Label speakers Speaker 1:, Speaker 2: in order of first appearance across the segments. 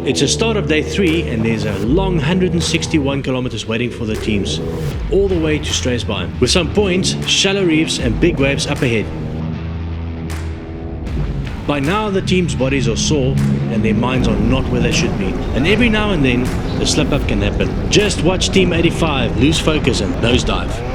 Speaker 1: It's the start of day 3 and there's a long 161 kilometers waiting for the teams, all the way to Strasby, with some points, shallow reefs and big waves up ahead. By now the team's bodies are sore and their minds are not where they should be, and every now and then a slip up can happen. Just watch Team 85 lose focus and nosedive.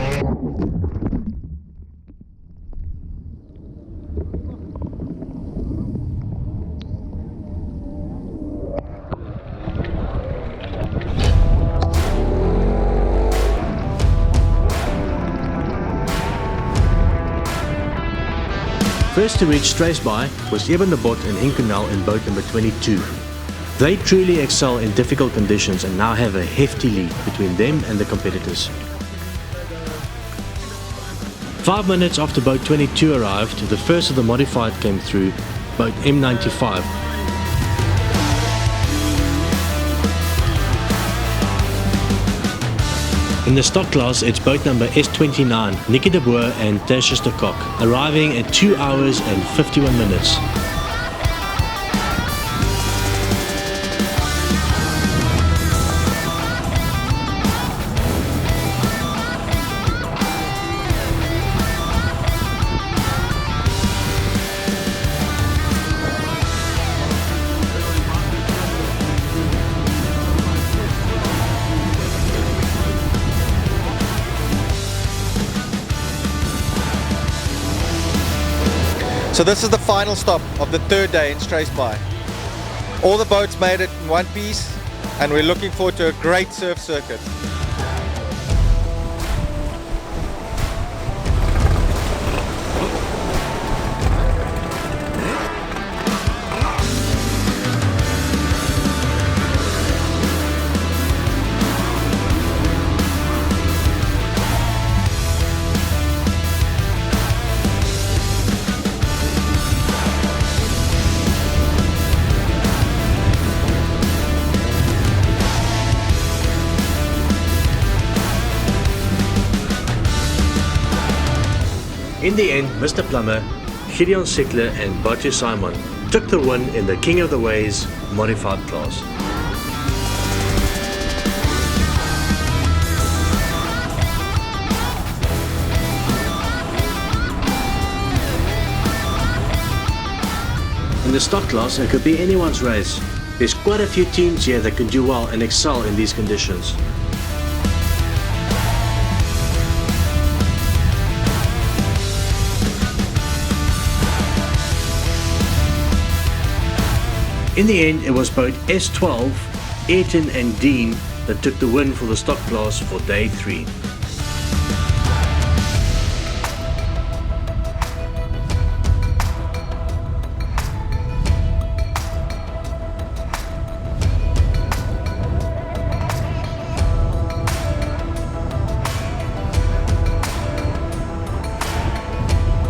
Speaker 1: First to reach Strasby was Eben de Bot and Hinkenau in boat number 22. They truly excel in difficult conditions and now have a hefty lead between them and the competitors. 5 minutes after boat 22 arrived, the first of the modified came through, boat M95. In the stock class, it's boat number S29, Nicky de Boer and Tertius de Kock, arriving at 2 hours and 51 minutes.
Speaker 2: So this is the final stop of the third day in Strasby. All the boats made it in one piece and we're looking forward to a great surf circuit.
Speaker 1: In the end, Mr. Plummer, Gideon Sickler and Batu Simon took the win in the King of the Waves modified class. In the stock class, it could be anyone's race. There's quite a few teams here that can do well and excel in these conditions. In the end, it was boat S12, Ayrton and Dean that took the win for the stock class for day 3.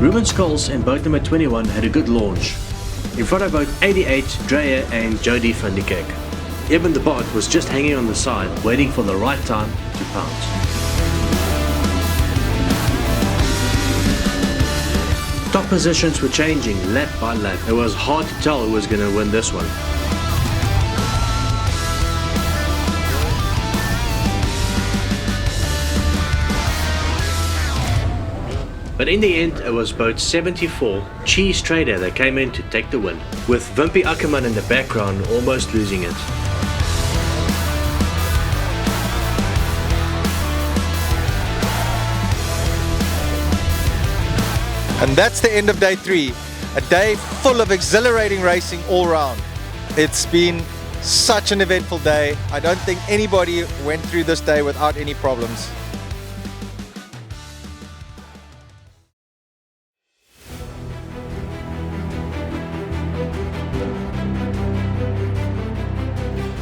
Speaker 1: Ruben Scholes in boat number 21 had a good launch. In front of boat 88, Dreyer and Jody van de Kerk. Eben de Bot was just hanging on the side, waiting for the right time to pounce. Top positions were changing lap by lap. It was hard to tell who was going to win this one. But in the end, it was boat 74, Cheese Trader, that came in to take the win, with Wimpy Ackerman in the background almost losing it.
Speaker 2: And that's the end of day 3, a day full of exhilarating racing all round. It's been such an eventful day. I don't think anybody went through this day without any problems.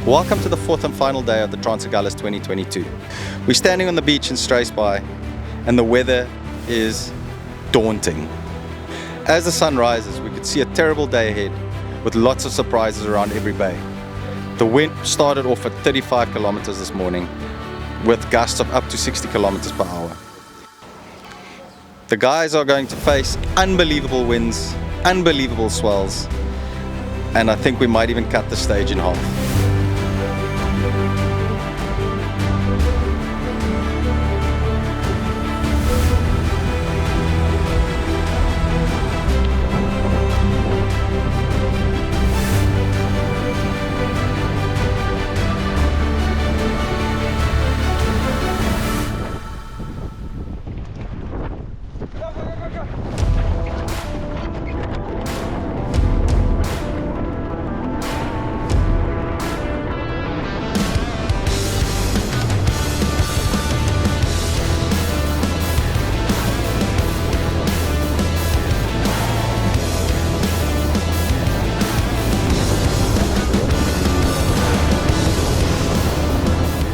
Speaker 2: Welcome to the 4th and final day of the Trans Agulhas 2022. We're standing on the beach in Strasby and the weather is daunting. As the sun rises, we could see a terrible day ahead with lots of surprises around every bay. The wind started off at 35 kilometers this morning with gusts of up to 60 kilometers per hour. The guys are going to face unbelievable winds, unbelievable swells, and I think we might even cut the stage in half.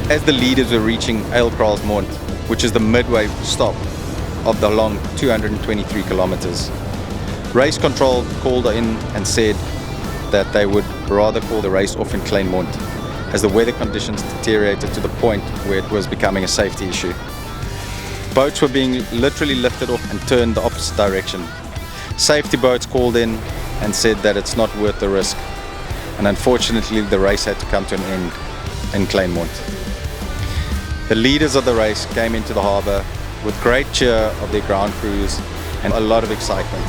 Speaker 2: As the leaders were reaching Eilkraalsmond, which is the midway stop of the long 223 kilometers, race control called in and said that they would rather call the race off in Kleinmond, as the weather conditions deteriorated to the point where it was becoming a safety issue. Boats were being literally lifted off and turned the opposite direction. Safety boats called in and said that it's not worth the risk, and unfortunately the race had to come to an end in Kleinmond. The leaders of the race came into the harbour with great cheer of their ground crews and a lot of excitement.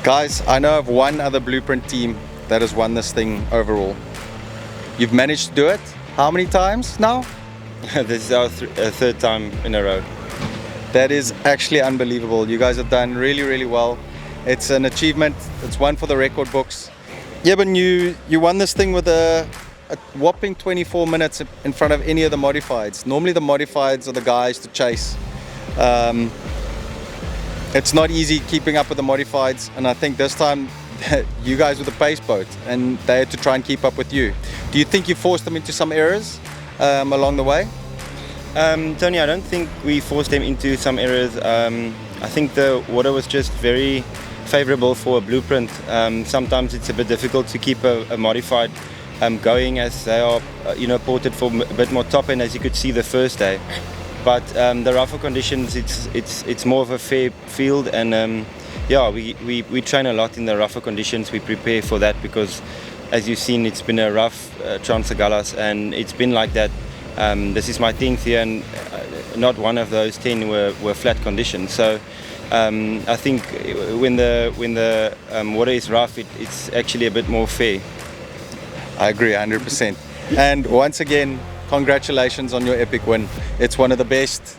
Speaker 2: Guys, I know of one other blueprint team that has won this thing overall. You've managed to do it? How many times now?
Speaker 3: This is our third time in a row.
Speaker 2: That is actually unbelievable. You guys have done really, really well. It's an achievement. It's one for the record books. Yeah, but you won this thing with a whopping 24 minutes in front of any of the modifieds. Normally the modifieds are the guys to chase. It's not easy keeping up with the modifieds, and I think this time you guys were the pace boat and they had to try and keep up with you. Do you think you forced them into some errors along the way?
Speaker 3: Tony, I don't think we forced them into some errors. I think the water was just very favorable for a blueprint. Sometimes it's a bit difficult to keep a modified going, as they are ported for a bit more top end, as you could see the first day. But the rougher conditions, it's more of a fair field, and yeah, we train a lot in the rougher conditions. We prepare for that because, as you've seen, it's been a rough Trans Agulhas, and it's been like that. This is my 10th year, and not one of those 10 were flat conditions. So I think when the water is rough, it's actually a bit more fair.
Speaker 2: I agree 100%. And once again, congratulations on your epic win. It's one of the best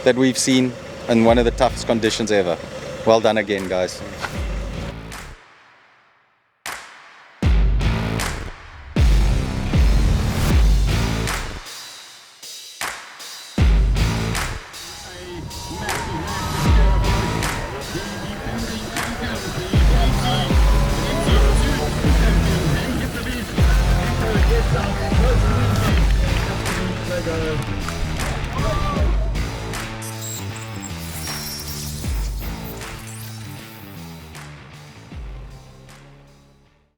Speaker 2: that we've seen and one of the toughest conditions ever. Well done again, guys.